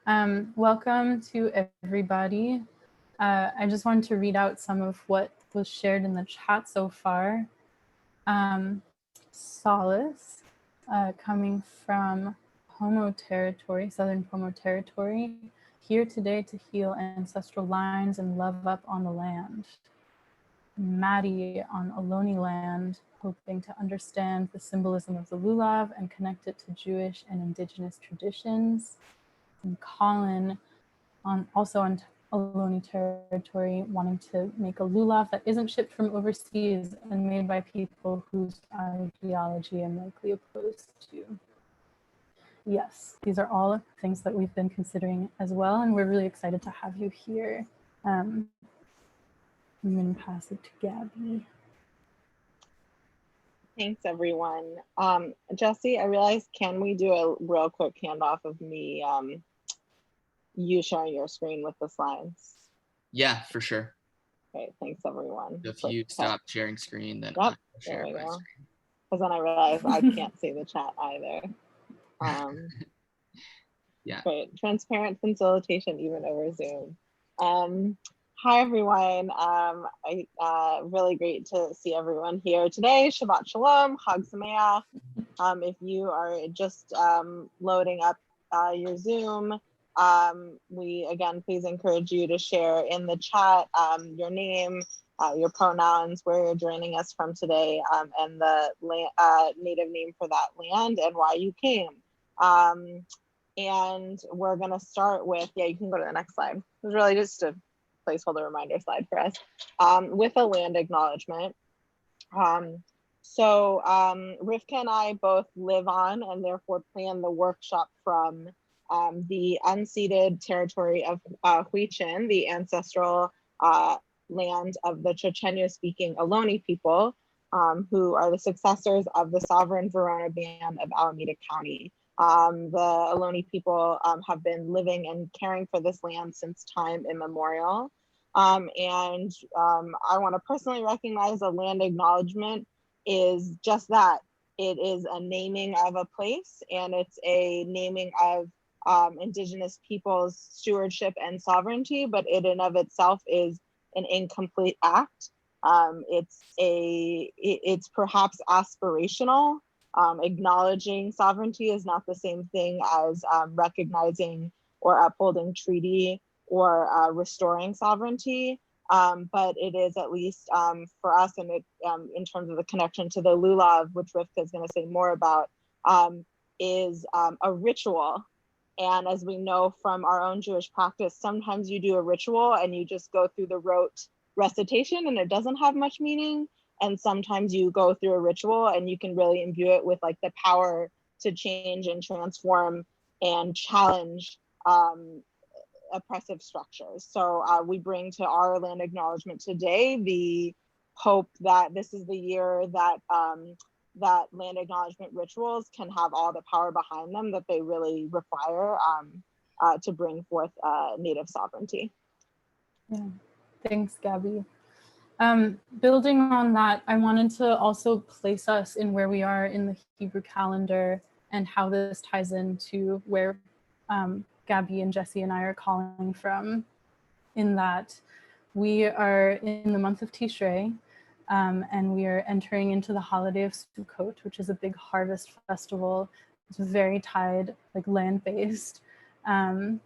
Welcome to everybody. I just wanted to read out some of what was shared in the chat so far. Solace, coming from Pomo territory, Southern Pomo territory, here today to heal ancestral lines and love up on the land. Maddie on Ohlone land, hoping to understand the symbolism of the Lulav and connect it to Jewish and indigenous traditions. And Colin, also on Ohlone territory, wanting to make a lulav that isn't shipped from overseas and made by people whose ideology I'm likely opposed to. Yes, these are all things that we've been considering as well, and we're really excited to have you here. I'm going to pass it to Gabi. Thanks, everyone. Jesse, I realized, can we do a real quick handoff of me, you sharing your screen with the slides? Yeah, for sure. Okay, thanks, everyone. So if you stop sharing screen, then I'll share my screen. Because then I realized I can't see the chat either. Yeah. Great, transparent facilitation even over Zoom. Hi everyone, really great to see everyone here today. Shabbat Shalom, Chag Sameach. If you are just loading up your Zoom, we again, please encourage you to share in the chat your name, your pronouns, where you're joining us from today, and the native name for that land and why you came. And we're gonna start with, yeah, you can go to the next slide. It was really just a placeholder reminder slide for us, with a land acknowledgement. So Rivkah and I both live on and therefore plan the workshop from the unceded territory of Huichin, the ancestral land of the Chochenyo-speaking Ohlone people, who are the successors of the sovereign Verona band of Alameda County. The Ohlone people have been living and caring for this land since time immemorial. And I want to personally recognize a land acknowledgement is just that. It is a naming of a place, and it's a naming of indigenous people's stewardship and sovereignty, but it in of itself is an incomplete act. It's perhaps aspirational. Acknowledging sovereignty is not the same thing as recognizing or upholding treaty or restoring sovereignty, but it is, at least for us, and it in terms of the connection to the Lulav, which Rivkah is going to say more about, is a ritual. And as we know from our own Jewish practice, sometimes you do a ritual and you just go through the rote recitation and it doesn't have much meaning. And sometimes you go through a ritual and you can really imbue it with like the power to change and transform and challenge oppressive structures. So we bring to our land acknowledgement today the hope that this is the year that that land acknowledgement rituals can have all the power behind them that they really require to bring forth Native sovereignty. Yeah, thanks, Gabi. Building on that, I wanted to also place us in where we are in the Hebrew calendar and how this ties into where Gabi and Jesse and I are calling from, in that we are in the month of Tishrei, and we are entering into the holiday of Sukkot, which is a big harvest festival. It's very tied, like land-based. And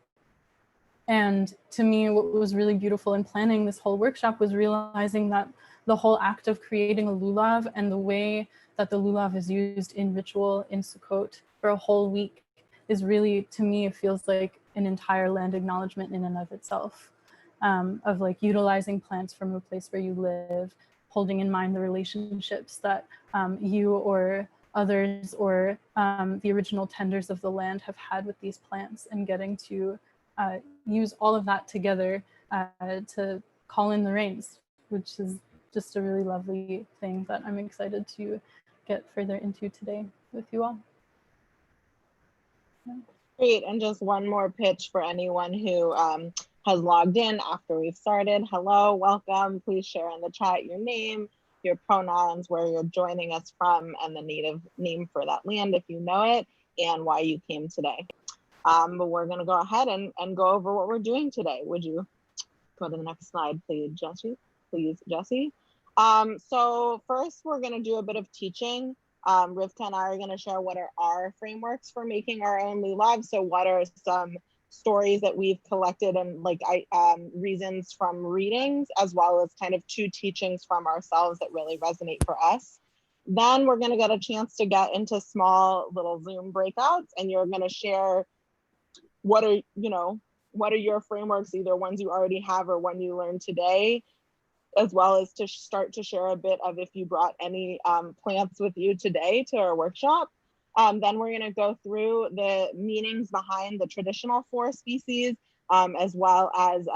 to me, what was really beautiful in planning this whole workshop was realizing that the whole act of creating a lulav and the way that the lulav is used in ritual in Sukkot for a whole week is really, to me, it feels like an entire land acknowledgement in and of itself, of like utilizing plants from a place where you live, holding in mind the relationships that you or others or the original tenders of the land have had with these plants, and getting to use all of that together to call in the rains, which is just a really lovely thing that I'm excited to get further into today with you all. Yeah. Great, and just one more pitch for anyone who has logged in after we've started. Hello, welcome. Please share in the chat your name, your pronouns, where you're joining us from, and the native name for that land if you know it, and why you came today. But we're going to go ahead and go over what we're doing today. Would you go to the next slide, please, Jesse? So first, we're going to do a bit of teaching. Rivkah and I are going to share what are our frameworks for making our own lulav. So what are some stories that we've collected and reasons from readings, as well as kind of 2 teachings from ourselves that really resonate for us. Then we're going to get a chance to get into small little Zoom breakouts, and you're going to share what are your frameworks, either ones you already have or one you learned today, as well as to start to share a bit of if you brought any plants with you today to our workshop. Then we're going to go through the meanings behind the traditional 4 species, as well as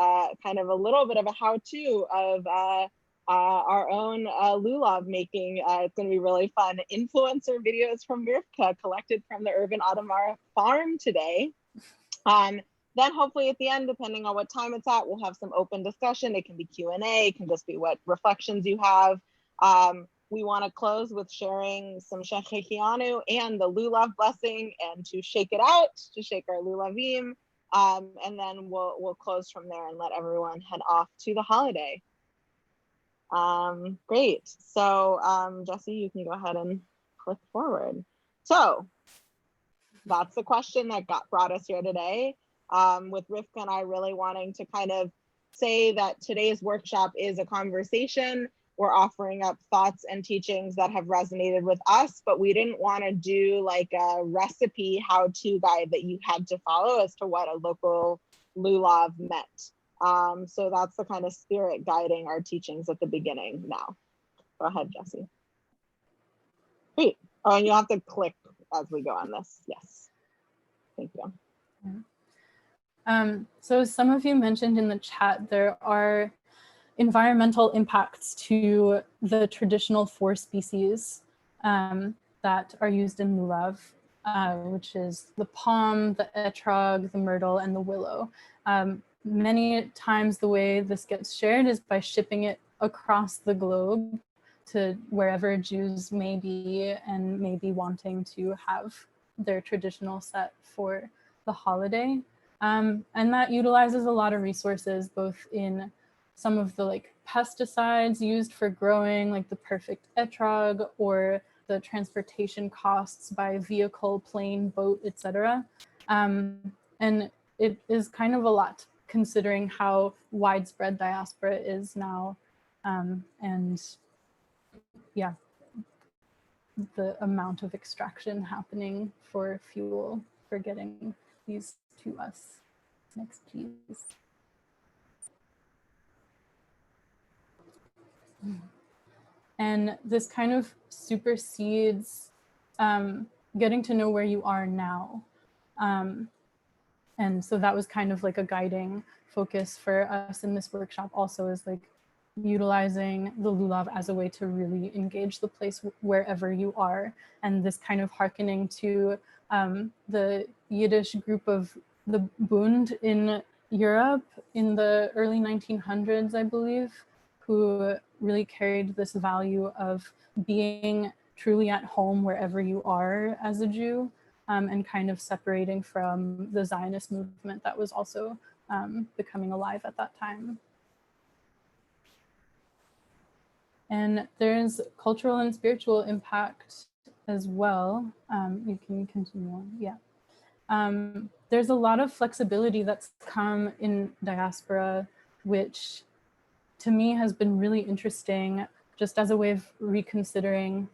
kind of a little bit of a how-to of our own lulav making. It's going to be really fun. Influencer videos from Rivkah collected from the urban Adamah farm today. Then hopefully at the end, depending on what time it's at, we'll have some open discussion. It can be Q&A, it can just be what reflections you have. We want to close with sharing some Shechechianu and the lulav blessing, and to shake it out, to shake our lulavim. And then we'll close from there and let everyone head off to the holiday. Great. So Jesse, you can go ahead and click forward. So that's the question that brought us here today. With Rivkah and I really wanting to kind of say that today's workshop is a conversation. We're offering up thoughts and teachings that have resonated with us, but we didn't want to do like a recipe how-to guide that you had to follow as to what a local lulav meant. So that's the kind of spirit guiding our teachings at the beginning now. Go ahead, Jesse. Great. Oh, and you'll have to click as we go on this. Yes. Thank you. So some of you mentioned in the chat, there are environmental impacts to the traditional 4 species that are used in lulav, which is the palm, the etrog, the myrtle, and the willow. Many times the way this gets shared is by shipping it across the globe to wherever Jews may be and may be wanting to have their traditional set for the holiday. And that utilizes a lot of resources, both in some of the pesticides used for growing, like the perfect etrog, or the transportation costs by vehicle, plane, boat, etc. And it is kind of a lot considering how widespread diaspora is now. And yeah, the amount of extraction happening for fuel for getting these to us. Next, please. And this kind of supersedes getting to know where you are now. And so that was kind of like a guiding focus for us in this workshop also, is like utilizing the lulav as a way to really engage the place wherever you are. And this kind of hearkening to the Yiddish group of the Bund in Europe in the early 1900s, I believe, who really carried this value of being truly at home wherever you are as a Jew, and kind of separating from the Zionist movement that was also becoming alive at that time. And there's cultural and spiritual impact as well. You can continue on, yeah. There's a lot of flexibility that's come in diaspora, which to me has been really interesting, just as a way of reconsidering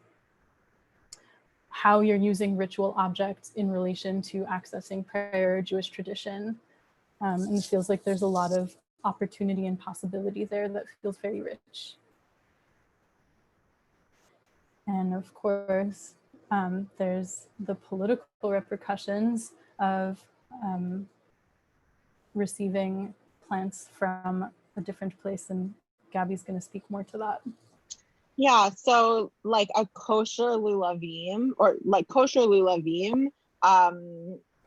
how you're using ritual objects in relation to accessing prior Jewish tradition. And it feels like there's a lot of opportunity and possibility there that feels very rich. And of course, there's the political repercussions of receiving plants from a different place, and Gabi's going to speak more to that. Yeah, so like a kosher lulavim, or like kosher lulavim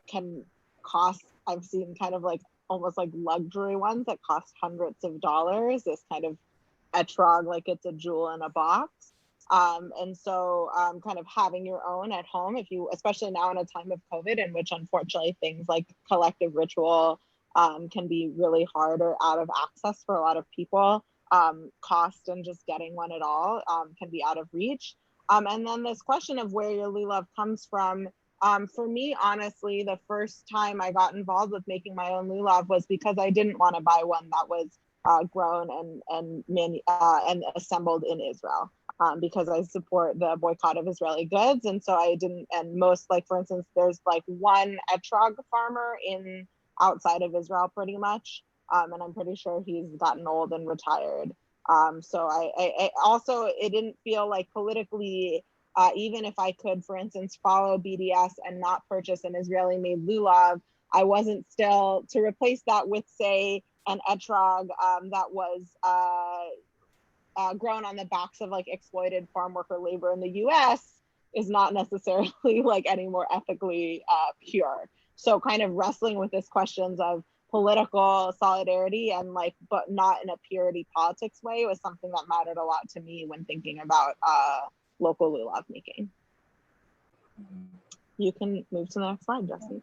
can cost, I've seen kind of like almost like luxury ones that cost hundreds of dollars, this kind of etrog, like it's a jewel in a box. And so kind of having your own at home, if you, especially now in a time of COVID, in which unfortunately things like collective ritual can be really hard or out of access for a lot of people. Cost and just getting one at all can be out of reach. And then this question of where your lulav comes from. For me, honestly, the first time I got involved with making my own lulav was because I didn't want to buy one that was grown and assembled in Israel, because I support the boycott of Israeli goods. And so I didn't, and most, like, for instance, there's like one etrog farmer outside of Israel pretty much. And I'm pretty sure he's gotten old and retired. So I also, it didn't feel like politically, even if I could, for instance, follow BDS and not purchase an Israeli made lulav, I wasn't still, to replace that with, say, an etrog that was grown on the backs of like exploited farm worker labor in the US is not necessarily like any more ethically pure. So kind of wrestling with these questions of political solidarity and like, but not in a purity politics way, was something that mattered a lot to me when thinking about local lulav making. You can move to the next slide, Jesse.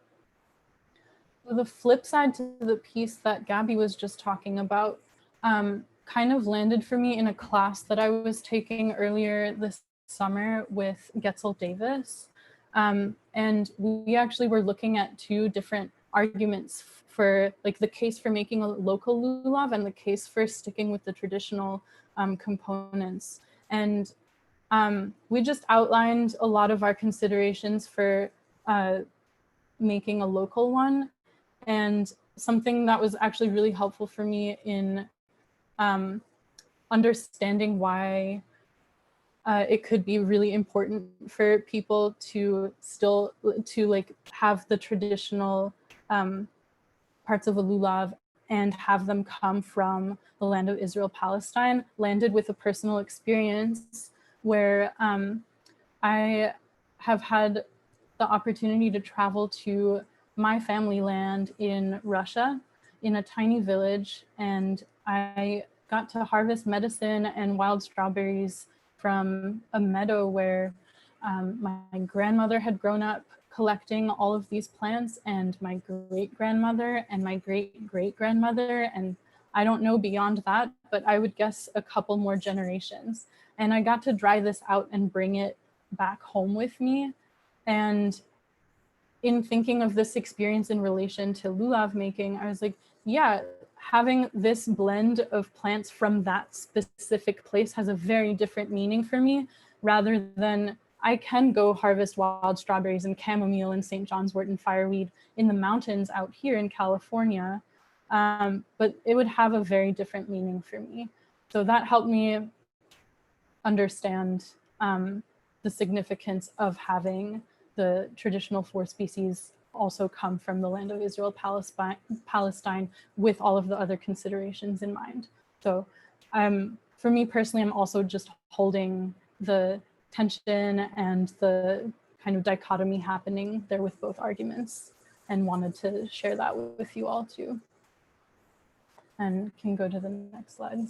The flip side to the piece that Gabi was just talking about kind of landed for me in a class that I was taking earlier this summer with Getzel Davis. And we actually were looking at two different arguments for like the case for making a local lulav and the case for sticking with the traditional components. And we just outlined a lot of our considerations for making a local one. And something that was actually really helpful for me in understanding why it could be really important for people to still like have the traditional parts of a lulav and have them come from the land of Israel, Palestine, landed with a personal experience where I have had the opportunity to travel to my family land in Russia, in a tiny village, and I got to harvest medicine and wild strawberries from a meadow where my grandmother had grown up collecting all of these plants, and my great-grandmother and my great-great-grandmother, and I don't know beyond that, but I would guess a couple more generations. And I got to dry this out and bring it back home with me. And in thinking of this experience in relation to lulav making, I was like, yeah, having this blend of plants from that specific place has a very different meaning for me, rather than I can go harvest wild strawberries and chamomile and St. John's wort and fireweed in the mountains out here in California, but it would have a very different meaning for me. So that helped me understand the significance of having the traditional 4 species also come from the land of Israel, Palestine, with all of the other considerations in mind. So for me personally, I'm also just holding the tension and the kind of dichotomy happening there with both arguments, and wanted to share that with you all too. And can go to the next slide.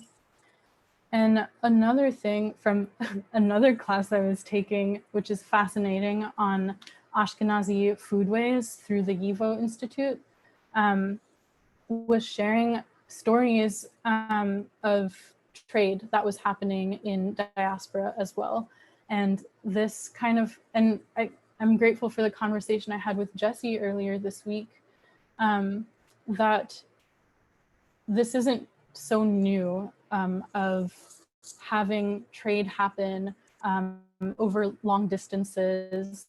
And another thing from another class I was taking, which is fascinating, on Ashkenazi foodways through the YIVO Institute, was sharing stories of trade that was happening in diaspora as well. And this kind of, and I'm grateful for the conversation I had with Jesse earlier this week, that this isn't so new, of having trade happen over long distances.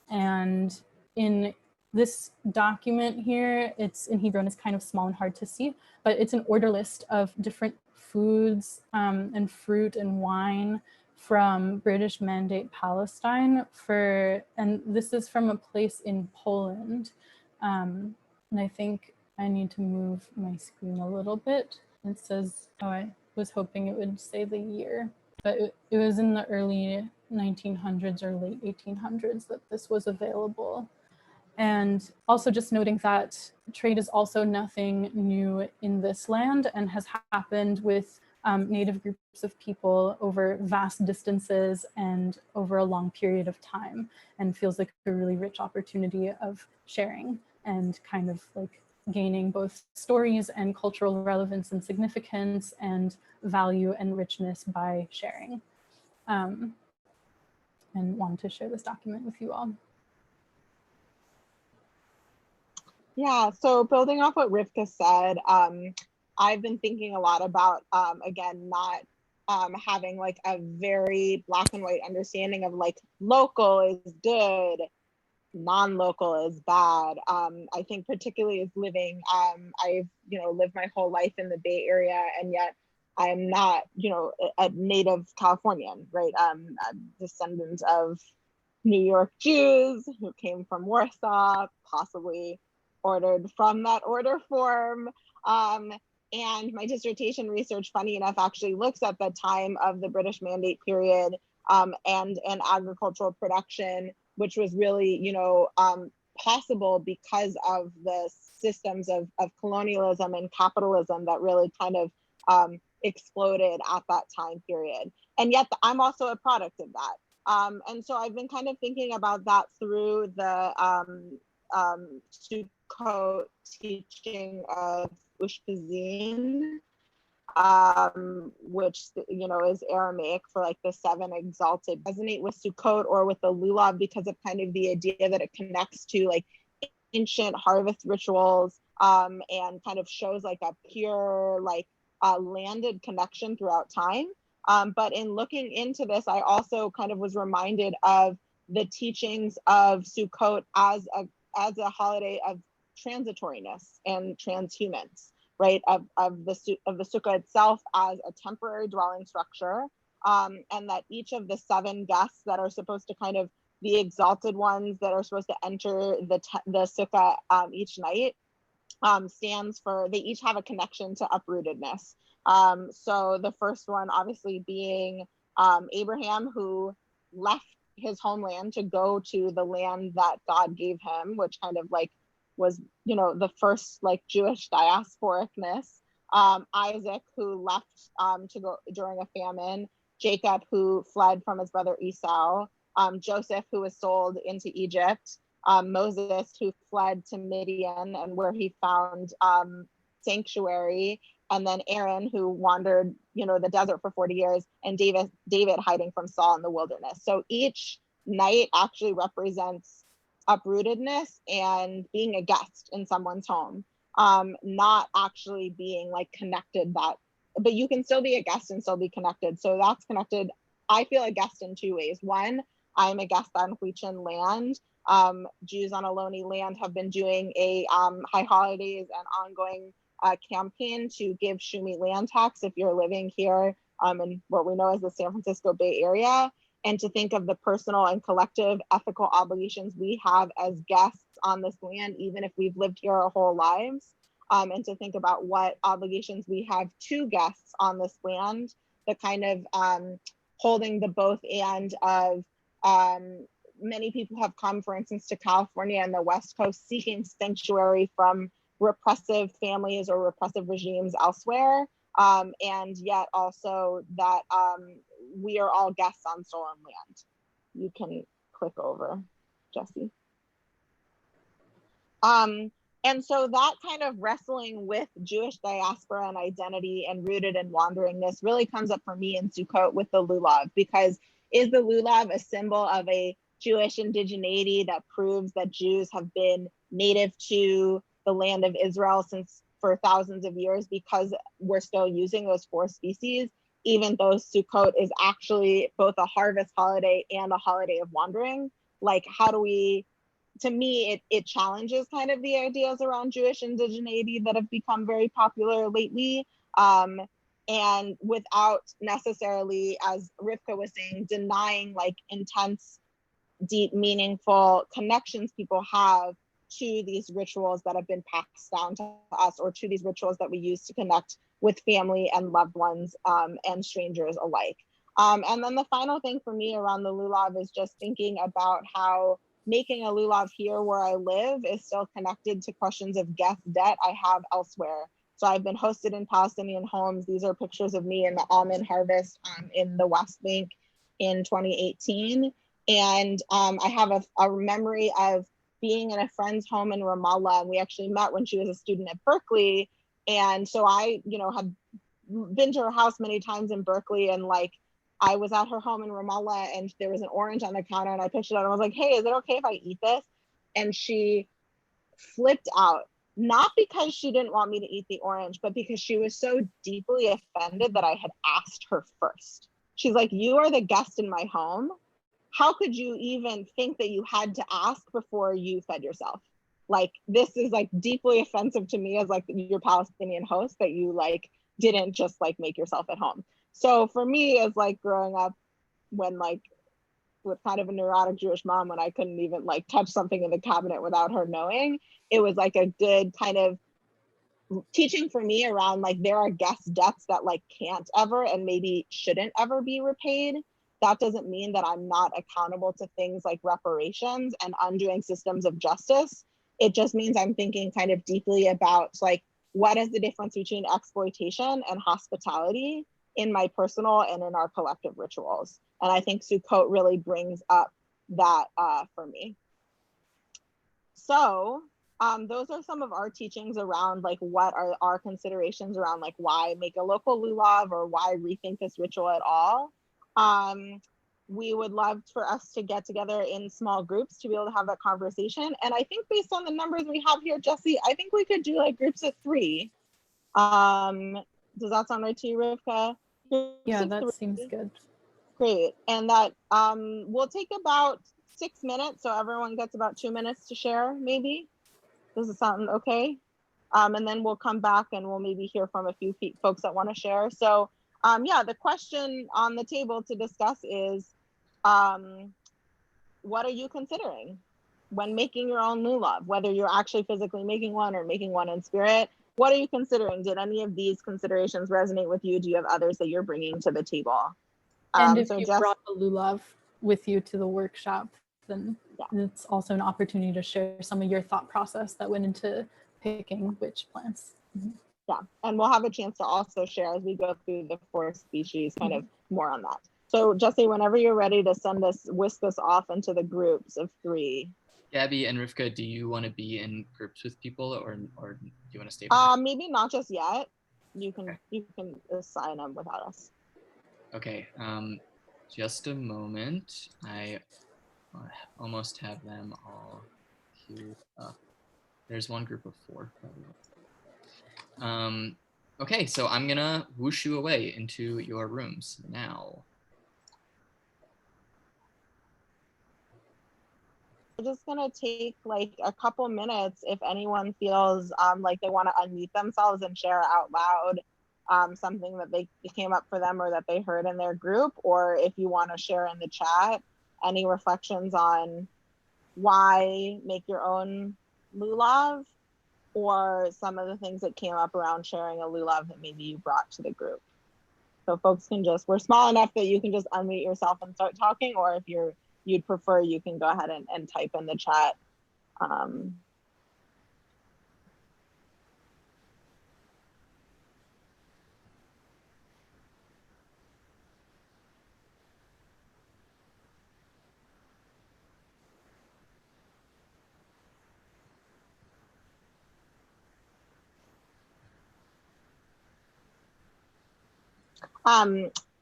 And in this document here, it's in Hebrew and it's kind of small and hard to see, but it's an order list of different foods and fruit and wine from British Mandate Palestine and this is from a place in Poland. And I think I need to move my screen a little bit. It says, oh, I was hoping it would say the year, but it was in the early 1900s or late 1800s that this was available. And also just noting that trade is also nothing new in this land and has happened with Native groups of people over vast distances and over a long period of time, and feels like a really rich opportunity of sharing and kind of like gaining both stories and cultural relevance and significance and value and richness by sharing. And wanted to share this document with you all. Yeah, so building off what Rivkah said, I've been thinking a lot about, again, not having like a very black and white understanding of like local is good, non-local is bad. I think particularly as living, I've, lived my whole life in the Bay Area, and yet I'm not, a native Californian, right? I'm a descendant of New York Jews who came from Warsaw, possibly ordered from that order form. And my dissertation research, funny enough, actually looks at the time of the British Mandate period and agricultural production, which was really, possible because of the systems of colonialism and capitalism that really kind of exploded at that time period. And yet I'm also a product of that. And so I've been kind of thinking about that through the Sukkot teaching of Ushpizin, which is Aramaic for like the seven exalted. Resonate with Sukkot or with the Lulav because of kind of the idea that it connects to like ancient harvest rituals and kind of shows like a pure like landed connection throughout time. But in looking into this, I also kind of was reminded of the teachings of Sukkot as a holiday of transitoriness and transhumance, right? Of the sukkah itself as a temporary dwelling structure, and that each of the seven guests that are supposed to kind of the exalted ones that are supposed to enter the sukkah each night stands for, they each have a connection to uprootedness. So the first one obviously being Abraham, who left his homeland to go to the land that God gave him, which kind of like was, the first like Jewish diasporicness. Isaac, who left to go during a famine. Jacob, who fled from his brother Esau. Joseph, who was sold into Egypt. Moses, who fled to Midian and where he found sanctuary. And then Aaron, who wandered, the desert for 40 years, and David hiding from Saul in the wilderness. So each night actually represents uprootedness and being a guest in someone's home, not actually being like connected but you can still be a guest and still be connected. So that's connected. I feel a guest in two ways. One, I'm a guest on Huichin land. Jews on Ohlone land have been doing a high holidays and ongoing campaign to give Shumi land tax if you're living here in what we know as the San Francisco Bay Area, and to think of the personal and collective ethical obligations we have as guests on this land, even if we've lived here our whole lives, and to think about what obligations we have to guests on this land, the kind of holding the both and of many people have come, for instance, to California and the West Coast seeking sanctuary from repressive families or repressive regimes elsewhere, and yet also that we are all guests on stolen land. You can click over, Jesse. And so that kind of wrestling with Jewish diaspora and identity and rooted and wanderingness really comes up for me in Sukkot with the Lulav, because is the Lulav a symbol of a Jewish indigeneity that proves that Jews have been native to the land of Israel for thousands of years because we're still using those four species, even though Sukkot is actually both a harvest holiday and a holiday of wandering? Like, how do we, to me, it challenges kind of the ideas around Jewish indigeneity that have become very popular lately. And without necessarily, as Rivkah was saying, denying like intense, deep, meaningful connections people have to these rituals that have been passed down to us, or to these rituals that we use to connect with family and loved ones and strangers alike. And then the final thing for me around the Lulav is just thinking about how making a Lulav here where I live is still connected to questions of guest debt I have elsewhere. So I've been hosted in Palestinian homes. These are pictures of me in the almond harvest in the West Bank in 2018. And I have a memory of being in a friend's home in Ramallah, and we actually met when she was a student at Berkeley. And so I, had been to her house many times in Berkeley, and like I was at her home in Ramallah, and there was an orange on the counter, and I picked it up and I was like, hey, is it okay if I eat this? And she flipped out, not because she didn't want me to eat the orange, but because she was so deeply offended that I had asked her first. She's like, you are the guest in my home. How could you even think that you had to ask before you fed yourself? Like, this is like deeply offensive to me as like your Palestinian host, that you like didn't just like make yourself at home. So for me, as like growing up when like with kind of a neurotic Jewish mom, when I couldn't even like touch something in the cabinet without her knowing, it was like a good kind of teaching for me around like there are guest debts that like can't ever and maybe shouldn't ever be repaid. That doesn't mean that I'm not accountable to things like reparations and undoing systems of justice. It just means I'm thinking kind of deeply about like, what is the difference between exploitation and hospitality in my personal and in our collective rituals? And I think Sukkot really brings up that for me. So those are some of our teachings around like what are our considerations around like why make a local lulav or why rethink this ritual at all. We would love for us to get together in small groups to be able to have that conversation. And I think based on the numbers we have here, Jesse, I think we could do like groups of 3. Does that sound right to you, Rivkah? Yeah, that seems good. Great. And that will take about 6 minutes. So everyone gets about 2 minutes to share, maybe. Does it sound okay? And then we'll come back and we'll maybe hear from a few folks that want to share. So yeah, the question on the table to discuss is, what are you considering when making your own lulav, whether you're actually physically making one or making one in spirit? What are you considering? Did any of these considerations resonate with you? Do you have others that you're bringing to the table? And if you brought a lulav with you to the workshop, then it's also an opportunity to share some of your thought process that went into picking which plants. Mm-hmm. Yeah, and we'll have a chance to also share as we go through the 4 species, kind of more on that. So Jesse, whenever you're ready to whisk us off into the groups of 3. Gabi and Rivkah, do you want to be in groups with people or do you want to stay? Maybe not just yet. You can assign them without us. Okay. Just a moment. I almost have them all queued up. There's one group of 4. Okay, so I'm gonna whoosh you away into your rooms now. We're just gonna take like a couple minutes if anyone feels like they want to unmute themselves and share out loud something that they came up for them or that they heard in their group, or if you want to share in the chat any reflections on why make your own lulav, or some of the things that came up around sharing a lulav that maybe you brought to the group. So folks can we're small enough that you can just unmute yourself and start talking, or if you'd prefer, you can go ahead and type in the chat.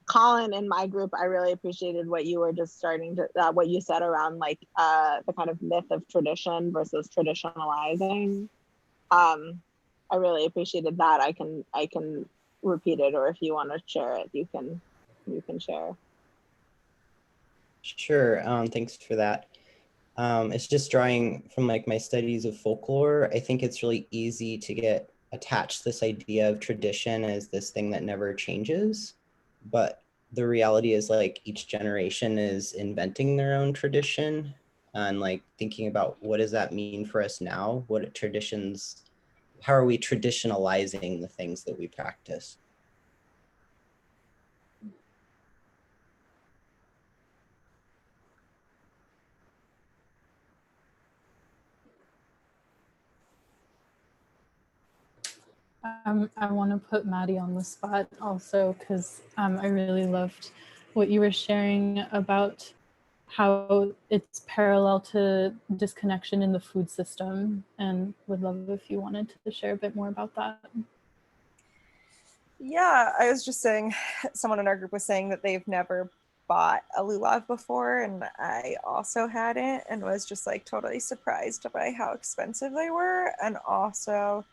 Colin, in my group, I really appreciated what you were just starting to, what you said around like the kind of myth of tradition versus traditionalizing. I really appreciated that. I can repeat it, or if you want to share it, you can share. Sure. Thanks for that. It's just drawing from like my studies of folklore. I think it's really easy to get attached to this idea of tradition as this thing that never changes. But the reality is like each generation is inventing their own tradition and like thinking about what does that mean for us now? What traditions, how are we traditionalizing the things that we practice? I want to put Maddie on the spot also because I really loved what you were sharing about how it's parallel to disconnection in the food system, and would love if you wanted to share a bit more about that. Yeah, I was just saying, someone in our group was saying that they've never bought a lulav before, and I also hadn't, and was just like totally surprised by how expensive they were, and also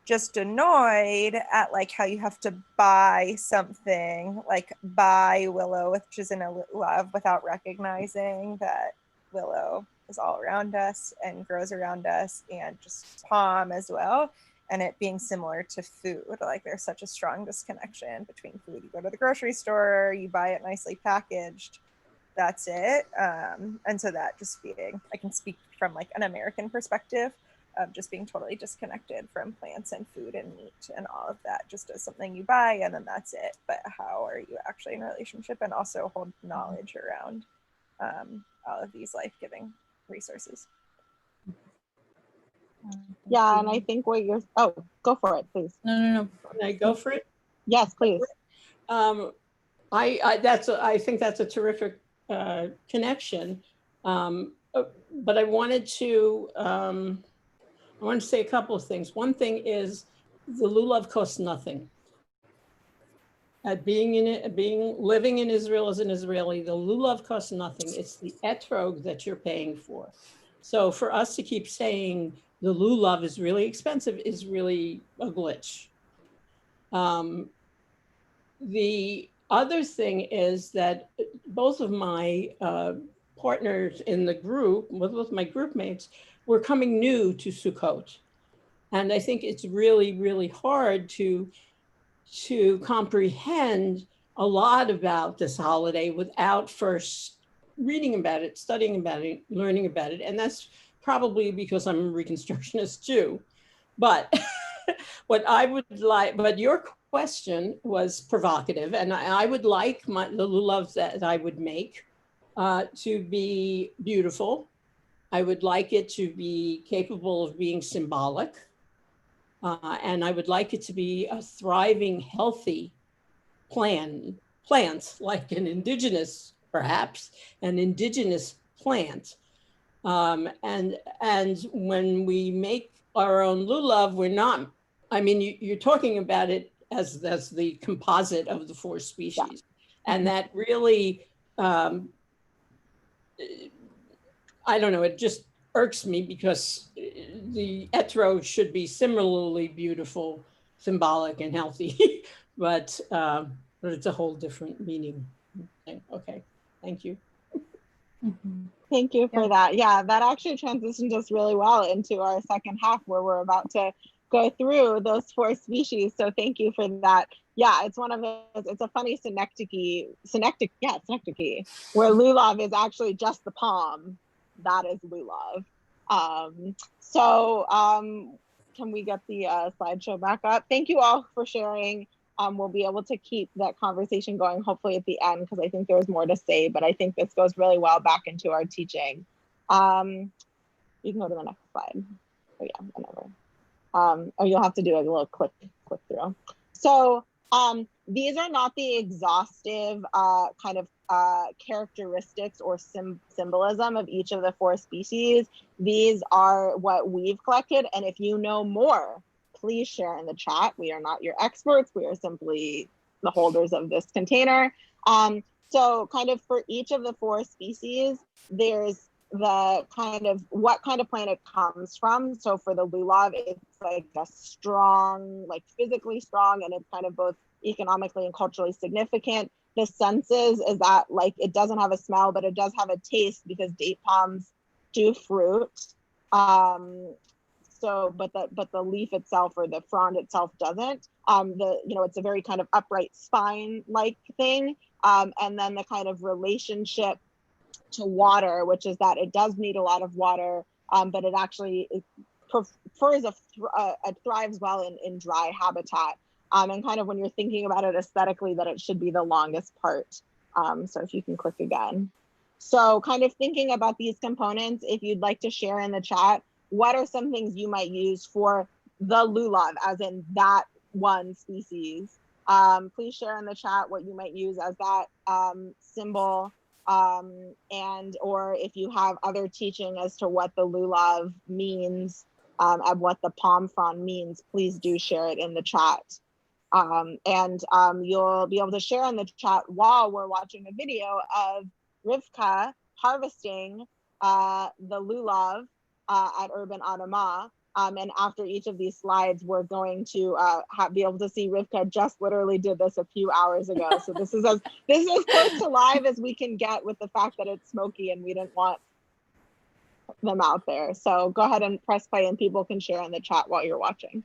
just annoyed at like how you have to buy something, like buy willow, which is in a lulav, without recognizing that willow is all around us and grows around us, and just palm as well. And it being similar to food, like there's such a strong disconnection between food. You go to the grocery store, you buy it nicely packaged, that's it. And so that just being, I can speak from like an American perspective of just being totally disconnected from plants and food and meat and all of that, just as something you buy and then that's it. But how are you actually in a relationship, and also hold knowledge around all of these life-giving resources. Yeah, and I think what you're, oh, go for it, please. No. Can I go for it? Yes, please. I think that's a terrific connection. But I wanted to say a couple of things. One thing is the lulav costs nothing. Living in Israel as an Israeli, the lulav costs nothing. It's the etrog that you're paying for. So for us to keep saying the lulav is really expensive is really a glitch. The other thing is that both of my partners in the group, with my group mates, were coming new to Sukkot. And I think it's really, really hard to comprehend a lot about this holiday without first reading about it, studying about it, learning about it. And that's probably because I'm a Reconstructionist Jew. But what I would like, but your question was provocative, and I would like the lulavs that I would make to be beautiful. I would like it to be capable of being symbolic. And I would like it to be a thriving, healthy plant, like an indigenous, perhaps, an indigenous plant. And when we make our own lulav, we're not, I mean, you're talking about it as the composite of the four species. Yeah. And that really, I don't know, it just irks me because the etro should be similarly beautiful, symbolic, and healthy, but it's a whole different meaning. Okay, thank you. Mm-hmm. Thank you for that. Yeah, that actually transitioned us really well into our second half, where we're about to go through those four species. So thank you for that. Yeah, it's one of those, it's a funny synecdoche, where lulav is actually just the palm. That is lulav. Can we get the slideshow back up? Thank you all for sharing. We'll be able to keep that conversation going hopefully at the end, because I think there's more to say, but I think this goes really well back into our teaching. You can go to the next slide. Oh yeah, whenever. Or you'll have to do a little click through. So these are not the exhaustive kind of characteristics or symbolism of each of the four species. These are what we've collected, and if you know more, please share in the chat. We are not your experts. We are simply the holders of this container. So kind of for each of the four species, there's the kind of what kind of plant it comes from. So for the lulav, it's like a strong, like physically strong, and it's kind of both economically and culturally significant. The senses is that like it doesn't have a smell, but it does have a taste because date palms do fruit. But the leaf itself or the frond itself doesn't. It's a very kind of upright spine-like thing. And then the kind of relationship to water, which is that it does need a lot of water, but it actually prefers it thrives well in dry habitat. And kind of when you're thinking about it aesthetically, that it should be the longest part. So if you can click again. So kind of thinking about these components, if you'd like to share in the chat, what are some things you might use for the lulav, as in that one species. Please share in the chat what you might use as that symbol, and or if you have other teaching as to what the lulav means, and what the palm frond means, please do share it in the chat. And you'll be able to share in the chat while we're watching a video of Rivkah harvesting the lulav at Urban Adamah. And after each of these slides, we're going to be able to see Rivkah just literally did this a few hours ago. So this is as close to live as we can get with the fact that it's smoky and we didn't want them out there. So go ahead and press play and people can share in the chat while you're watching.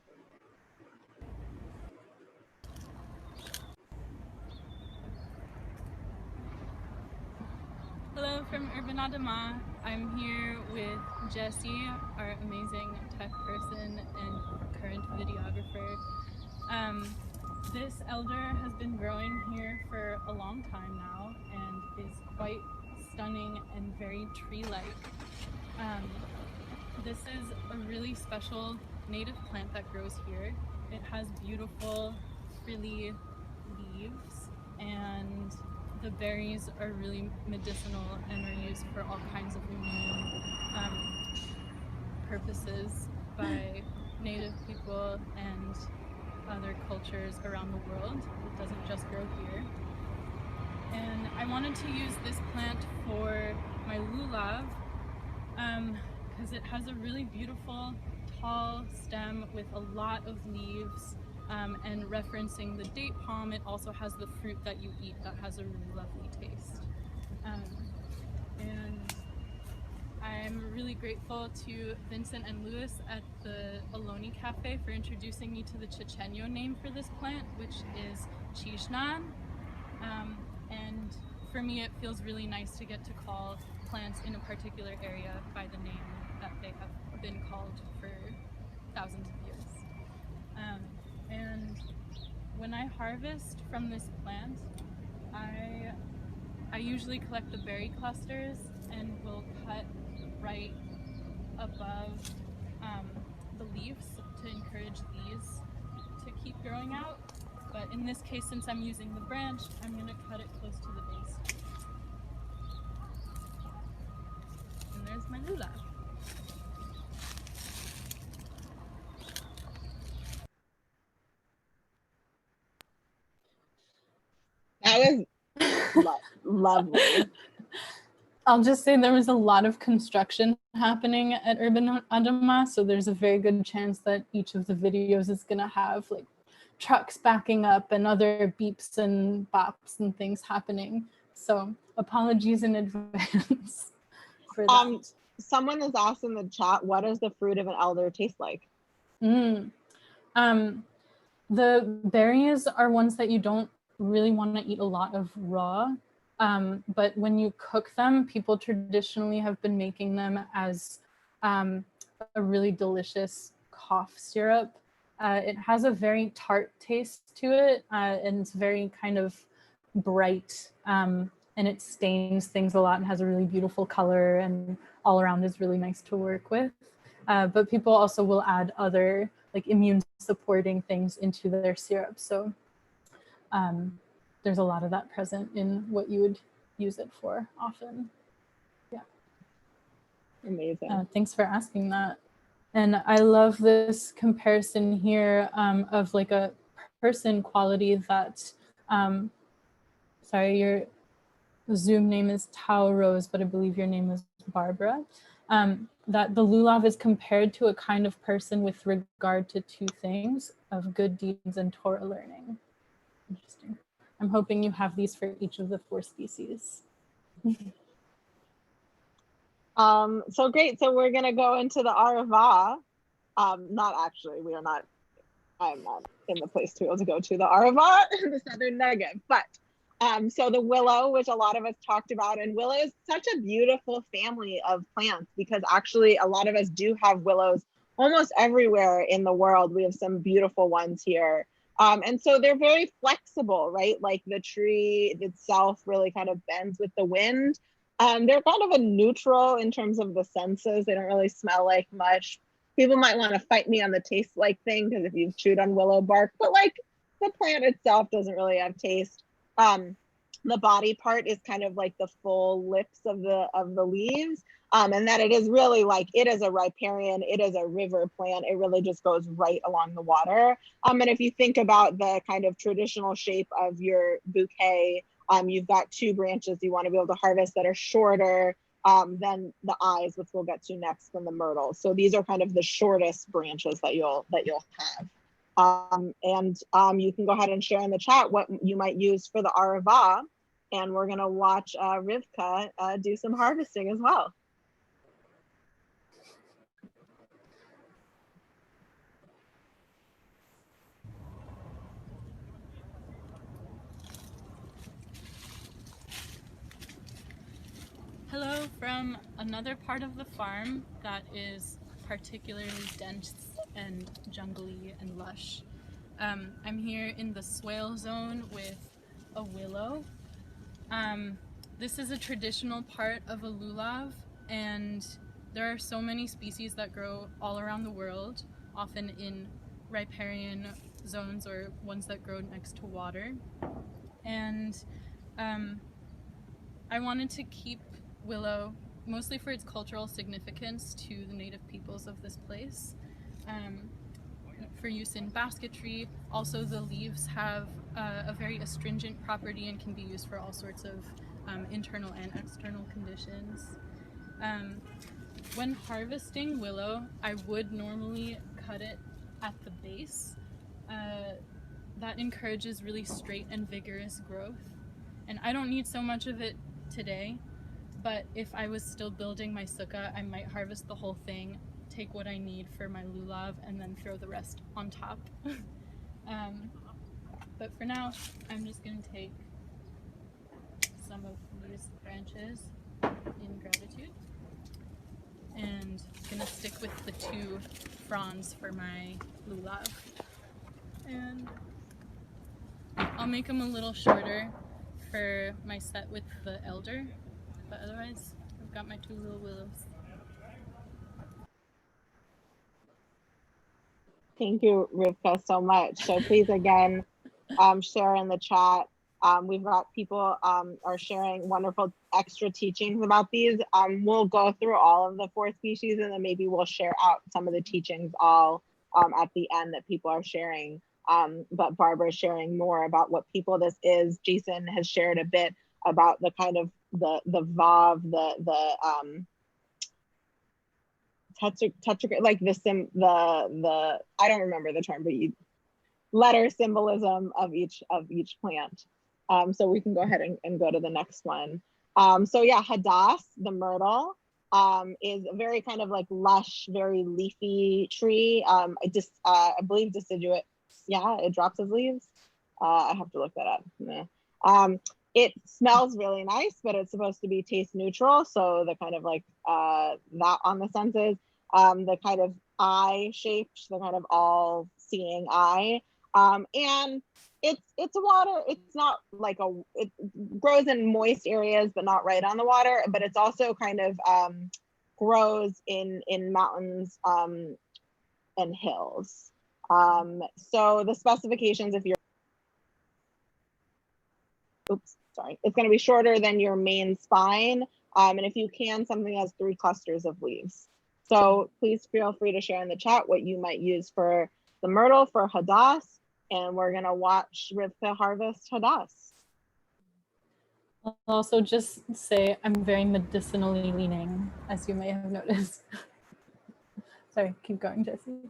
Hello from Urban Adamah. I'm here with Jesse, our amazing tech person and current videographer. This elder has been growing here for a long time now and is quite stunning and very tree-like. This is a really special native plant that grows here. It has beautiful, frilly leaves, and the berries are really medicinal and are used for all kinds of immune purposes by native people and other cultures around the world. It doesn't just grow here. And I wanted to use this plant for my lulav because it has a really beautiful tall stem with a lot of leaves. And referencing the date palm, it also has the fruit that you eat that has a really lovely taste. And I'm really grateful to Vincent and Louis at the Ohlone Cafe for introducing me to the Chochenyo name for this plant, which is Chishnan. And for me, it feels really nice to get to call plants in a particular area by the name that they have been called for thousands of years. And when I harvest from this plant, I usually collect the berry clusters and will cut right above the leaves to encourage these to keep growing out. But in this case, since I'm using the branch, I'm going to cut it close to the base. And there's my lulav. That was lovely. I'll just say there was a lot of construction happening at Urban Adamah, so there's a very good chance that each of the videos is going to have like trucks backing up and other beeps and bops and things happening. So apologies in advance for that. Someone has asked in the chat, what does the fruit of an elder taste like? The berries are ones that you don't really want to eat a lot of raw. But when you cook them, people traditionally have been making them as a really delicious cough syrup. It has a very tart taste to it, and it's very kind of bright, and it stains things a lot and has a really beautiful color, and all around is really nice to work with. But people also will add other like immune supporting things into their syrup. So there's a lot of that present in what you would use it for often. Yeah. Amazing. Thanks for asking that. And I love this comparison here of like a person quality that, sorry, your Zoom name is Tao Rose, but I believe your name is Barbara. That the lulav is compared to a kind of person with regard to two things of good deeds and Torah learning. Interesting. I'm hoping you have these for each of the 4 species. So great. So we're going to go into the Arava. Not actually, I'm not in the place to be able to go to the Arava in the Southern Negev, but so the willow, which a lot of us talked about, and willow is such a beautiful family of plants because actually a lot of us do have willows almost everywhere in the world. We have some beautiful ones here. And so they're very flexible, right? Like the tree itself really kind of bends with the wind. They're kind of a neutral in terms of the senses. They don't really smell like much. People might want to fight me on the taste like thing, because if you've chewed on willow bark, but like the plant itself doesn't really have taste. The body part is kind of like the full lips of the leaves, and that it is really like, it is a riparian, it is a river plant. It really just goes right along the water. And if you think about the kind of traditional shape of your bouquet, you've got two branches you want to be able to harvest that are shorter than the eyes, which we'll get to next, than the myrtle. So these are kind of the shortest branches that you'll have. You can go ahead and share in the chat what you might use for the Arava, and we're gonna watch Rivkah do some harvesting as well. Hello from another part of the farm that is particularly dense and jungly and lush. I'm here in the swale zone with a willow. This is a traditional part of a lulav, and there are so many species that grow all around the world, often in riparian zones or ones that grow next to water. And I wanted to keep willow mostly for its cultural significance to the native peoples of this place, for use in basketry. Also, the leaves have a very astringent property and can be used for all sorts of internal and external conditions. When harvesting willow, I would normally cut it at the base. That encourages really straight and vigorous growth. And I don't need so much of it today, but if I was still building my sukkah, I might harvest the whole thing, take what I need for my lulav, and then throw the rest on top. But for now, I'm just going to take some of these branches in gratitude, and I'm going to stick with the 2 fronds for my lulav. And I'll make them a little shorter for my set with the elder, but otherwise I've got my 2 little willows. Thank you, Rivkah, so much. So please, again, share in the chat. We've got people are sharing wonderful extra teachings about these. We'll go through all of the 4 species, and then maybe we'll share out some of the teachings all at the end that people are sharing. But Barbara's sharing more about what people this is. Jason has shared a bit about the kind of the vav, the like the I don't remember the term, but letter symbolism of each plant. So we can go ahead and go to the next one. So yeah, hadass, the myrtle, is a very kind of like lush, very leafy tree. I believe deciduous. Yeah, it drops its leaves. I have to look that up. Nah. It smells really nice, but it's supposed to be taste neutral. So the kind of like that on the senses, the kind of eye shaped, the kind of all seeing eye. And it's a water, it's not like it grows in moist areas, but not right on the water, but it's also kind of grows in mountains and hills. So the specifications, if you're, it's going to be shorter than your main spine. And if you can, something that has 3 clusters of leaves. So please feel free to share in the chat what you might use for the myrtle, for hadass, and we're going to watch Rivkah harvest hadass. I'll also just say I'm very medicinally leaning, as you may have noticed. Sorry, keep going, Jesse.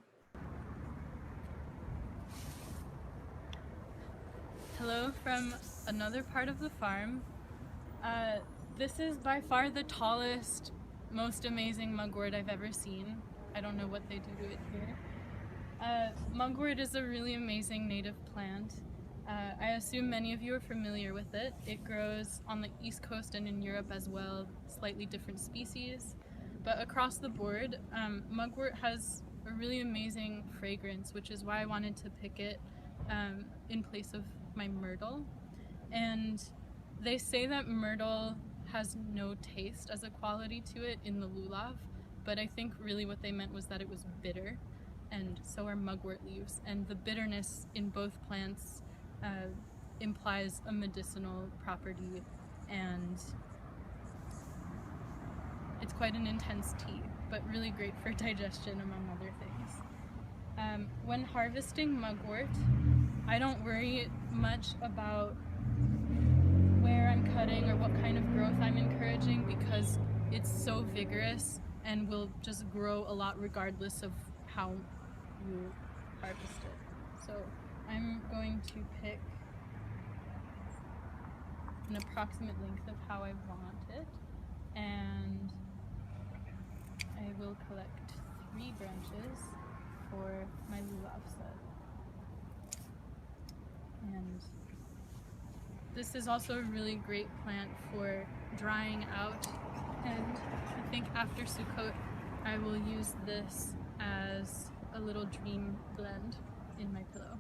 Hello from another part of the farm. This is by far the tallest, most amazing mugwort I've ever seen. I don't know what they do to it here. Mugwort is a really amazing native plant. I assume many of you are familiar with it. It grows on the East Coast and in Europe as well, slightly different species. But across the board, mugwort has a really amazing fragrance, which is why I wanted to pick it in place of my myrtle. And they say that myrtle has no taste as a quality to it in the lulav, but I think really what they meant was that it was bitter, and so are mugwort leaves. And the bitterness in both plants implies a medicinal property, and it's quite an intense tea, but really great for digestion, among other things. When harvesting mugwort, I don't worry much about where I'm cutting or what kind of growth I'm encouraging, because it's so vigorous and will just grow a lot regardless of how you harvest it. So I'm going to pick an approximate length of how I want it, and I will collect 3 branches for my lulav set. And this is also a really great plant for drying out, and I think after Sukkot I will use this as a little dream blend in my pillow.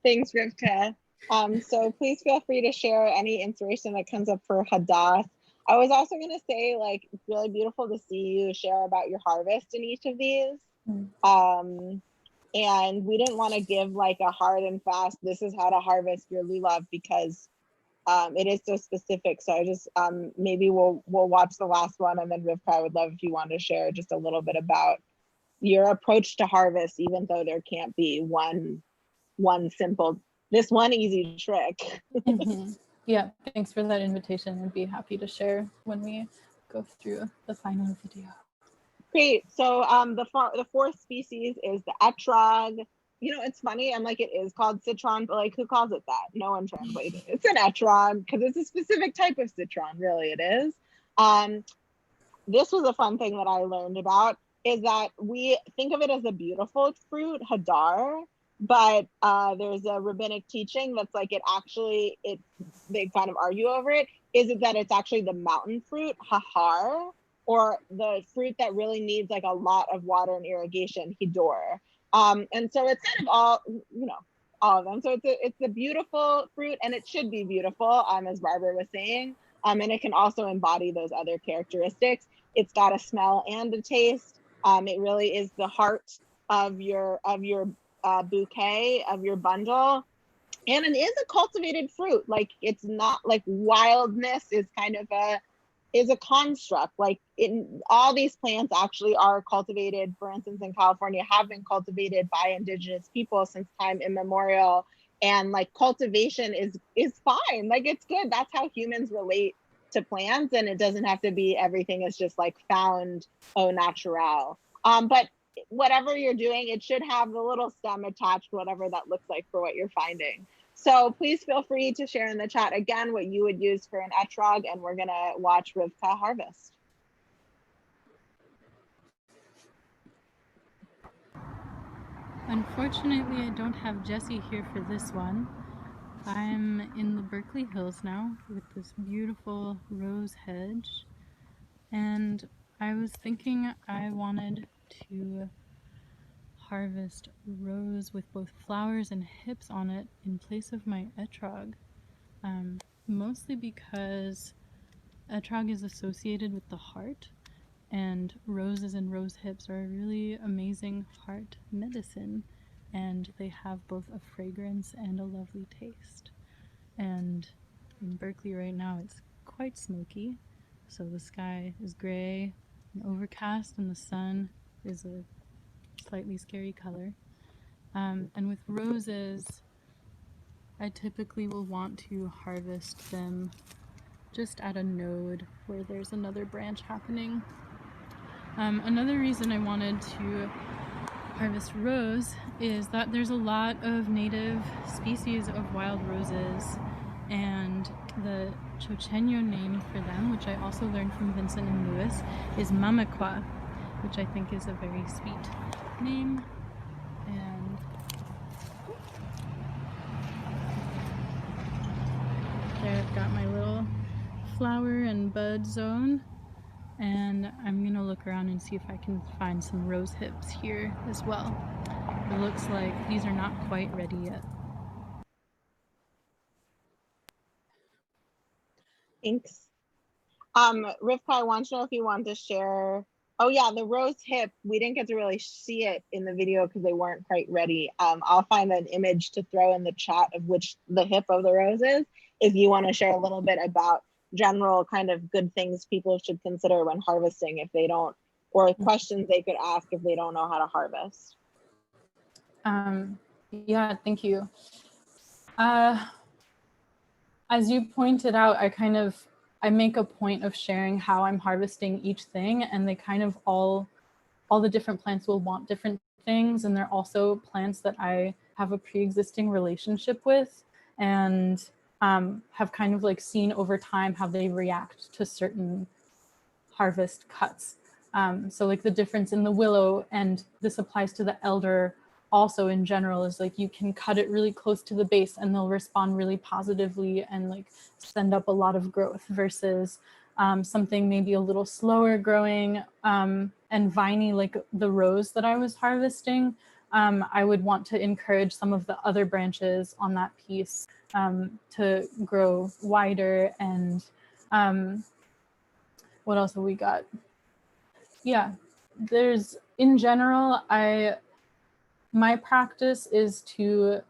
Thanks, Rivkah. So please feel free to share any inspiration that comes up for Hadath. I was also going to say, like, it's really beautiful to see you share about your harvest in each of these. And we didn't want to give like a hard and fast, this is how to harvest your lulav, because it is so specific. So I just, maybe we'll watch the last one, and then Rivkah, I would love if you want to share just a little bit about your approach to harvest, even though there can't be one simple, this one easy trick. Yeah, thanks for that invitation. I'd be happy to share when we go through the final video. Great. So the fourth species is the etrog. You know, it's funny. I'm like, it is called citron, but like, who calls it that? No one translated it. It's an etrog because it's a specific type of citron. Really, it is. This was a fun thing that I learned about, is that we think of it as a beautiful fruit, hadar, but there's a rabbinic teaching that's like they kind of argue over it. Is it that it's actually the mountain fruit, hahar, or the fruit that really needs like a lot of water and irrigation, hidor? And so it's kind of all of them. So it's a beautiful fruit, and it should be beautiful, as Barbara was saying. And it can also embody those other characteristics. It's got a smell and a taste. It really is the heart of your bouquet, of your bundle. And it is a cultivated fruit. Like, it's not like wildness is kind of a construct. Like, all these plants actually are cultivated, for instance, in California, have been cultivated by indigenous people since time immemorial. And like, cultivation is fine. Like, it's good. That's how humans relate to plants. And it doesn't have to be everything is just like found au naturel. But whatever you're doing, it should have the little stem attached, whatever that looks like for what you're finding. So please feel free to share in the chat again what you would use for an etrog, and we're gonna watch Rivkah harvest. Unfortunately, I don't have Jessie here for this one. I'm in the Berkeley Hills now with this beautiful rose hedge, and I was thinking I wanted to harvest rose with both flowers and hips on it in place of my etrog, mostly because etrog is associated with the heart, and roses and rose hips are a really amazing heart medicine, and they have both a fragrance and a lovely taste. And in Berkeley right now it's quite smoky, so the sky is gray and overcast, and the sun is a slightly scary color. And with roses, I typically will want to harvest them just at a node where there's another branch happening. Another reason I wanted to harvest rose is that there's a lot of native species of wild roses, and the Chochenyo name for them, which I also learned from Vincent and Lewis, is Muwekma, which I think is a very sweet name. And there I've got my little flower and bud zone, and I'm gonna look around and see if I can find some rose hips here as well. It looks like these are not quite ready yet. Thanks. Rivkah, I want to know if you want to share. Oh yeah, the rose hip. We didn't get to really see it in the video because they weren't quite ready. I'll find an image to throw in the chat of which the hip of the rose is. If you want to share a little bit about general kind of good things people should consider when harvesting if they don't, or questions they could ask if they don't know how to harvest. Yeah, thank you. As you pointed out, I make a point of sharing how I'm harvesting each thing, and they kind of all the different plants will want different things, and they're also plants that I have a pre-existing relationship with, and have kind of like seen over time how they react to certain harvest cuts. So like the difference in the willow, and this applies to the elder also in general, is like you can cut it really close to the base and they'll respond really positively and like send up a lot of growth, versus something maybe a little slower growing and viney like the rose that I was harvesting. I would want to encourage some of the other branches on that piece to grow wider. And what else have we got? Yeah, there's, in general, my practice is to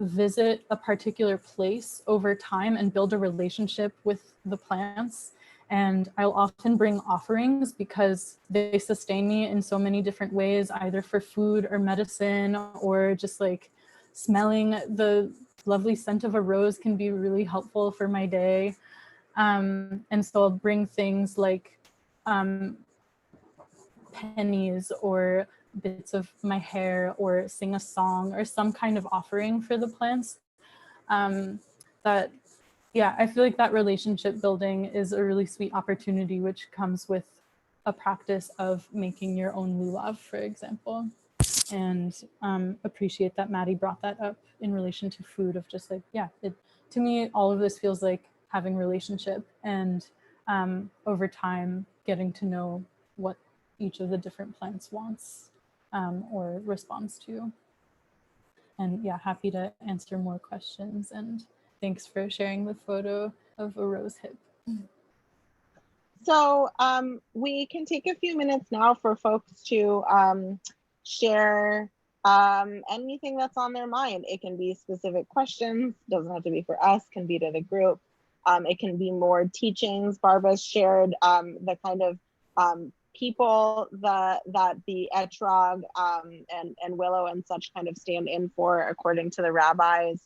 visit a particular place over time and build a relationship with the plants. And I'll often bring offerings because they sustain me in so many different ways, either for food or medicine, or just like smelling the lovely scent of a rose can be really helpful for my day. And so I'll bring things like pennies or bits of my hair, or sing a song or some kind of offering for the plants. That, yeah, I feel like that relationship building is a really sweet opportunity, which comes with a practice of making your own lulav, for example. And appreciate that Maddie brought that up in relation to food, of just like, yeah, to me, all of this feels like having relationship, and over time getting to know what each of the different plants wants or responds to. And yeah, happy to answer more questions, and thanks for sharing the photo of a rose hip. So we can take a few minutes now for folks to share anything that's on their mind. It can be specific questions, doesn't have to be for us, can be to the group. It can be more teachings. Barbara's shared the kind of people that the etrog and willow and such kind of stand in for according to the rabbis.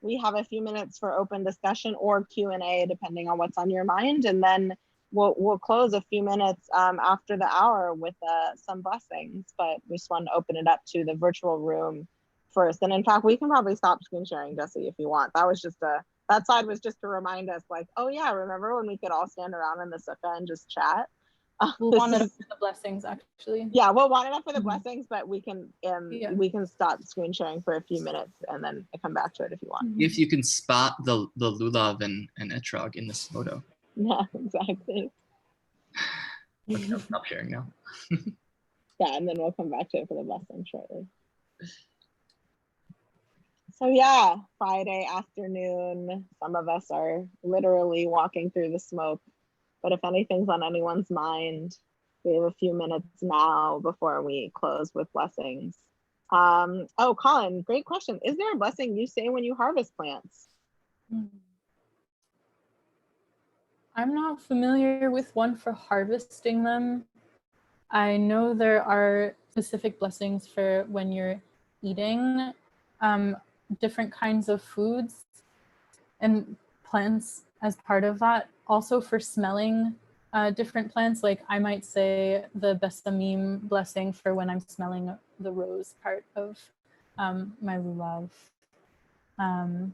We have a few minutes for open discussion or Q&A depending on what's on your mind, and then we'll close a few minutes after the hour with some blessings. But we just want to open it up to the virtual room first. And in fact, we can probably stop screen sharing, Jesse, if you want. That was just that side was just to remind us, like, oh yeah, remember when we could all stand around in the sukkah and just chat? We'll want it up for the blessings, actually. Yeah, we'll want it up for the blessings, but we can we can stop screen sharing for a few minutes and then come back to it if you want. If you can spot the lulav and etrog in this photo. Yeah, exactly. Okay, I'll stop sharing now. Yeah, and then we'll come back to it for the blessing shortly. So yeah, Friday afternoon, some of us are literally walking through the smoke. But if anything's on anyone's mind, we have a few minutes now before we close with blessings. Oh, Colin, great question. Is there a blessing you say when you harvest plants? I'm not familiar with one for harvesting them. I know there are specific blessings for when you're eating different kinds of foods and plants as part of that. Also for smelling different plants, like I might say the besamim blessing for when I'm smelling the rose part of my lulav. And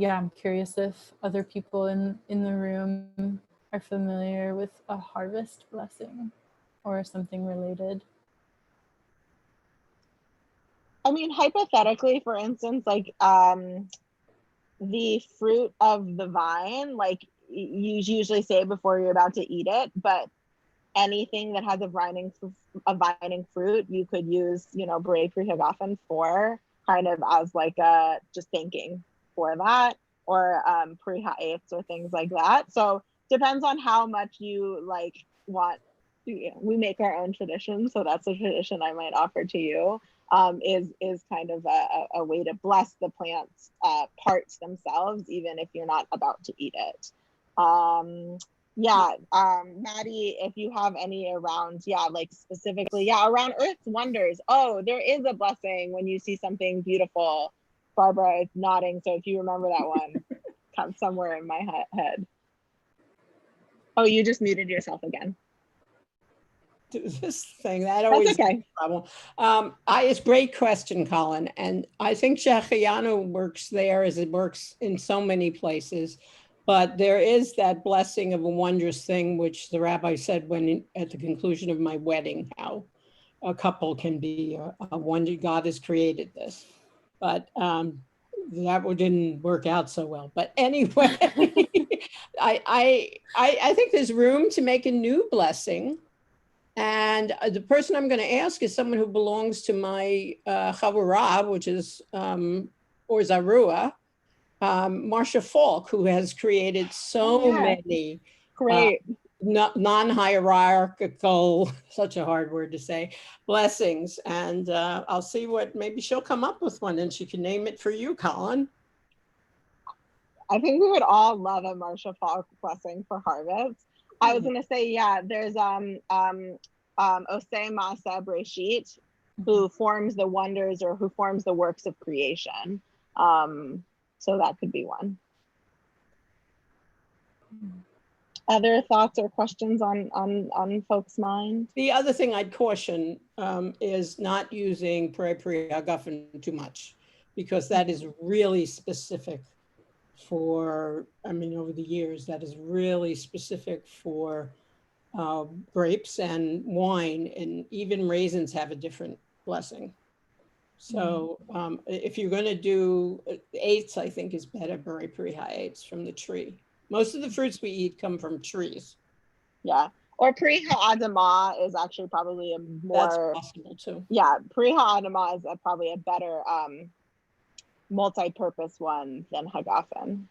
yeah, I'm curious if other people in the room are familiar with a harvest blessing or something related. I mean, hypothetically, for instance, like the fruit of the vine, like you usually say before you're about to eat it, but anything that has a vining fruit, you could use, B'rei Pri Hagafen for kind of as like just thanking for that. or pri ha'etz or things like that. So depends on how much you like want. We make our own traditions, so that's a tradition I might offer to you. Is kind of a way to bless the plants parts themselves, even if you're not about to eat it. Maddie, if you have any around, like specifically, around Earth's wonders. Oh, there is a blessing when you see something beautiful. Barbara is nodding, so if you remember that one, come somewhere in my head. Oh, you just muted yourself again. This thing that always That's okay. is a problem. It's a great question, Colin, and I think Shehecheyanu works there as it works in so many places. But there is that blessing of a wondrous thing, which the rabbi said when at the conclusion of my wedding, how a couple can be a wonder. God has created this, but that didn't work out so well. But anyway, I think there's room to make a new blessing. And the person I'm going to ask is someone who belongs to my Chavurah, which is, or Zarua, Marcia Falk, who has created so many great non-hierarchical, such a hard word to say, blessings. And I'll see what, maybe she'll come up with one and she can name it for you, Colin. I think we would all love a Marcia Falk blessing for harvest. I was going to say, there's Osei Masa Breshit, who forms the wonders or who forms the works of creation. So that could be one. Other thoughts or questions on folks' minds? The other thing I'd caution is not using Pri Hagafen too much, because that is really specific for, over the years, that is really specific for grapes and wine, and even raisins have a different blessing. So if you're going to do eights, I think is better Pri ha'etz from the tree. Most of the fruits we eat come from trees. Yeah, or Pri Adamah is actually probably a more. That's possible too. Yeah, Pri Adamah is probably a better multi-purpose one than Hagafen.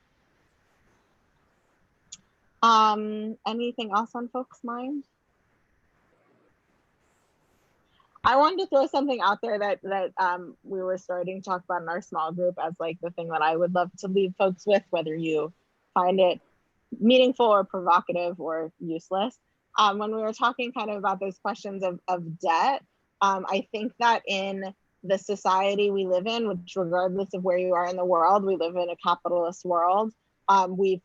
Anything else on folks' mind? I wanted to throw something out there that we were starting to talk about in our small group as like the thing that I would love to leave folks with, whether you find it meaningful or provocative or useless. When we were talking kind of about those questions of debt, I think that in the society we live in, which regardless of where you are in the world, we live in a capitalist world. We've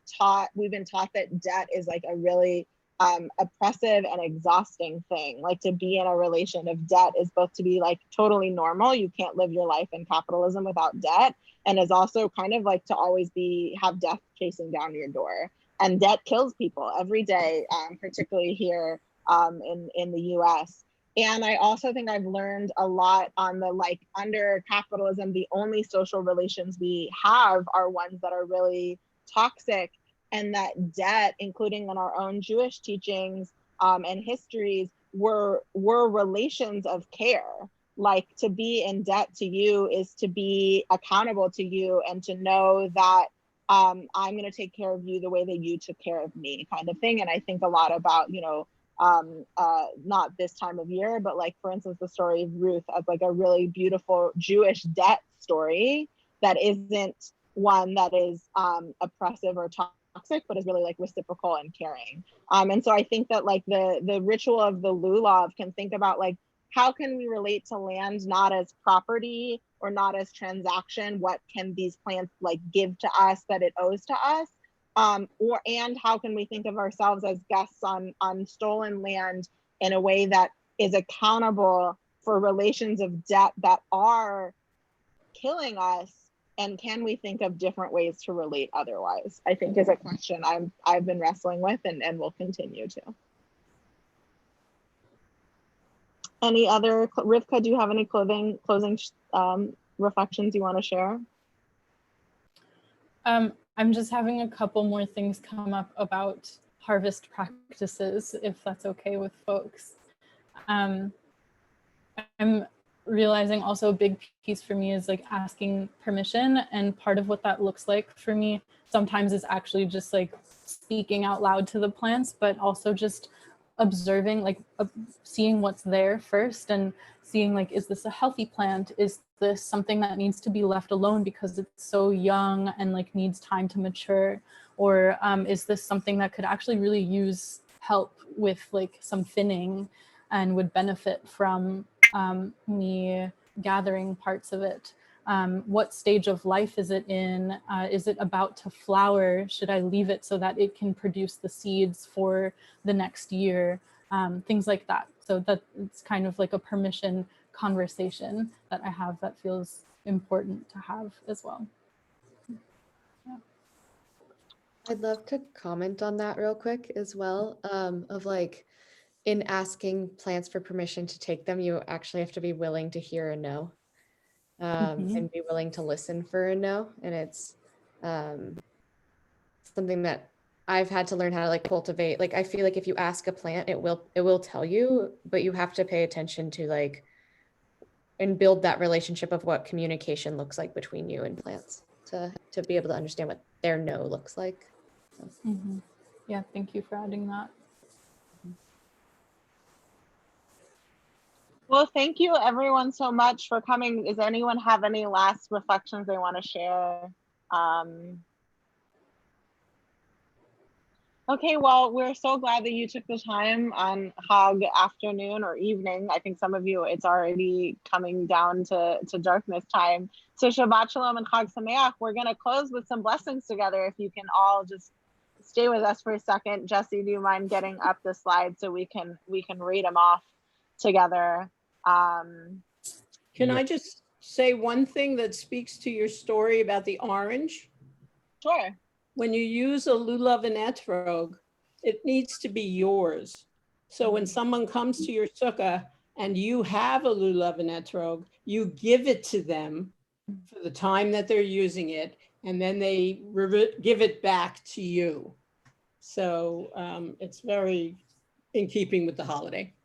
been taught that debt is like a really oppressive and exhausting thing. Like to be in a relation of debt is both to be like totally normal. You can't live your life in capitalism without debt, and is also kind of like to always have death chasing down your door. And debt kills people every day, particularly here in the US. And I also think I've learned a lot on the under capitalism, the only social relations we have are ones that are really toxic, and that debt, including in our own Jewish teachings and histories, were relations of care. Like to be in debt to you is to be accountable to you and to know that I'm going to take care of you the way that you took care of me, kind of thing. And I think a lot about, not this time of year, but like, for instance, the story of Ruth as like a really beautiful Jewish debt story that isn't one that is oppressive or toxic, but is really like reciprocal and caring. And so I think that like the ritual of the Lulav can think about like, how can we relate to land not as property or not as transaction? What can these plants like give to us that it owes to us? And how can we think of ourselves as guests on stolen land in a way that is accountable for relations of debt that are killing us? And can we think of different ways to relate otherwise? I think is a question I've been wrestling with and will continue to. Any other, Rivkah, do you have any closing reflections you want to share? I'm just having a couple more things come up about harvest practices, if that's okay with folks. I'm realizing also a big piece for me is like asking permission, and part of what that looks like for me sometimes is actually just like speaking out loud to the plants, but also just observing, like seeing what's there first and seeing like, is this a healthy plant? Is this something that needs to be left alone because it's so young and like needs time to mature? Or is this something that could actually really use help with like some thinning and would benefit from me gathering parts of it? What stage of life is it in? Is it about to flower? Should I leave it so that it can produce the seeds for the next year? Things like that. So that it's kind of like a permission conversation that I have that feels important to have as well. Yeah. I'd love to comment on that real quick as well, of like, in asking plants for permission to take them, you actually have to be willing to hear a no, and be willing to listen for a no. And it's something that I've had to learn how to like cultivate. Like, I feel like if you ask a plant, it will tell you, but you have to pay attention to like, and build that relationship of what communication looks like between you and plants to be able to understand what their no looks like. So. Yeah, thank you for adding that. Well, thank you everyone so much for coming. Does anyone have any last reflections they want to share? Okay, well, we're so glad that you took the time on Hag afternoon or evening. I think some of you, it's already coming down to darkness time. So Shabbat Shalom and Chag Sameach. We're going to close with some blessings together. If you can all just stay with us for a second. Jesse, do you mind getting up the slide so we can read them off together? Can I just say one thing that speaks to your story about the orange? Sure. When you use a lulav and etrog, it needs to be yours. So when someone comes to your sukkah and you have a lulav and etrog, you give it to them for the time that they're using it, and then they give it back to you. So it's very in keeping with the holiday.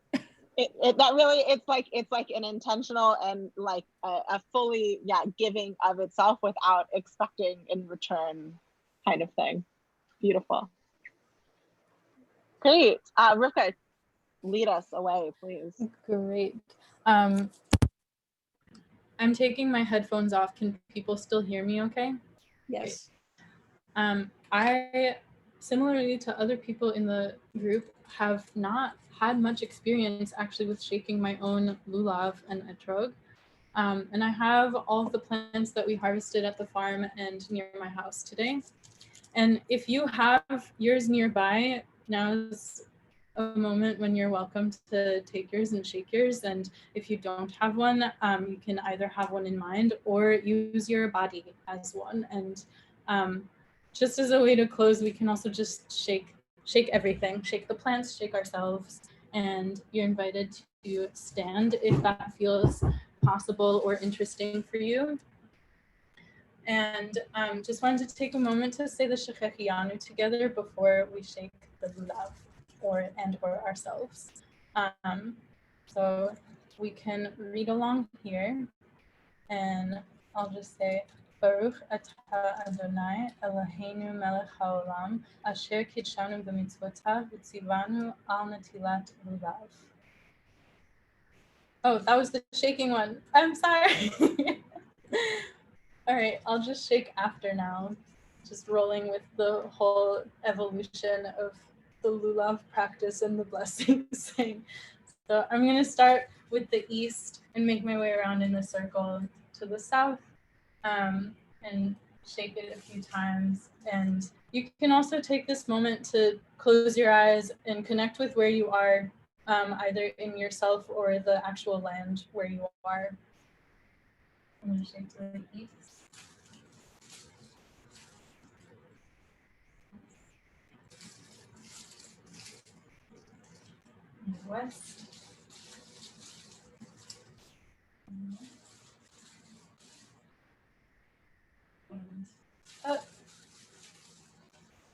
That really, it's like an intentional and like a fully giving of itself without expecting in return kind of thing. Beautiful. Great. Rivkah, lead us away, please. Great. I'm taking my headphones off. Can people still hear me okay? Yes. I, similarly to other people in the group, have not had much experience actually with shaking my own lulav and etrog. And I have all of the plants that we harvested at the farm and near my house today. And if you have yours nearby, now's a moment when you're welcome to take yours and shake yours. And if you don't have one, you can either have one in mind or use your body as one. And just as a way to close, we can also just shake everything, shake the plants, shake ourselves. And you're invited to stand if that feels possible or interesting for you. And just wanted to take a moment to say the Shechechiyanu together before we shake the lulav or ourselves. So we can read along here, and I'll just say, Baruch atah Adonai Eloheinu melech haolam asher kitshanu b'mitzvotav v'tzivanu al natilat lulav. Oh, that was the shaking one. I'm sorry. All right, I'll just shake after now, just rolling with the whole evolution of the lulav practice and the blessing saying. So I'm going to start with the east and make my way around in a circle to the south, and shake it a few times. And you can also take this moment to close your eyes and connect with where you are, either in yourself or the actual land where you are. I'm going to shake to the east. West, and up,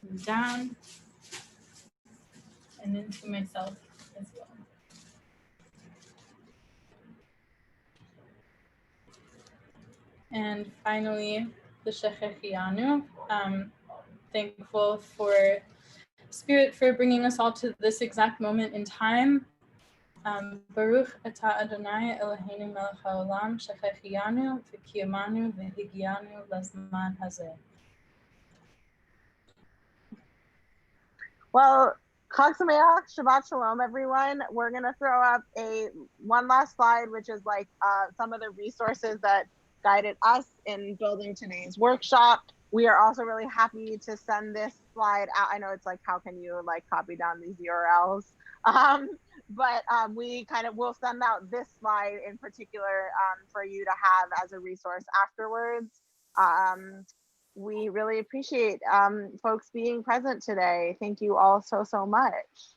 and down, and into myself as well. And finally, the Shechechianu. Thankful for Spirit for bringing us all to this exact moment in time. Baruch atah Adonai Eloheinu melech haolam shechechianu v'kiyamanu v'higianu lezman hazeh. Well, Chag Sameach, Shabbat Shalom, everyone. We're gonna throw up one last slide, which is like some of the resources that guided us in building today's workshop. We are also really happy to send this slide out. I know it's like, how can you like copy down these URLs? But we will send out this slide in particular for you to have as a resource afterwards. We really appreciate folks being present today. Thank you all so much.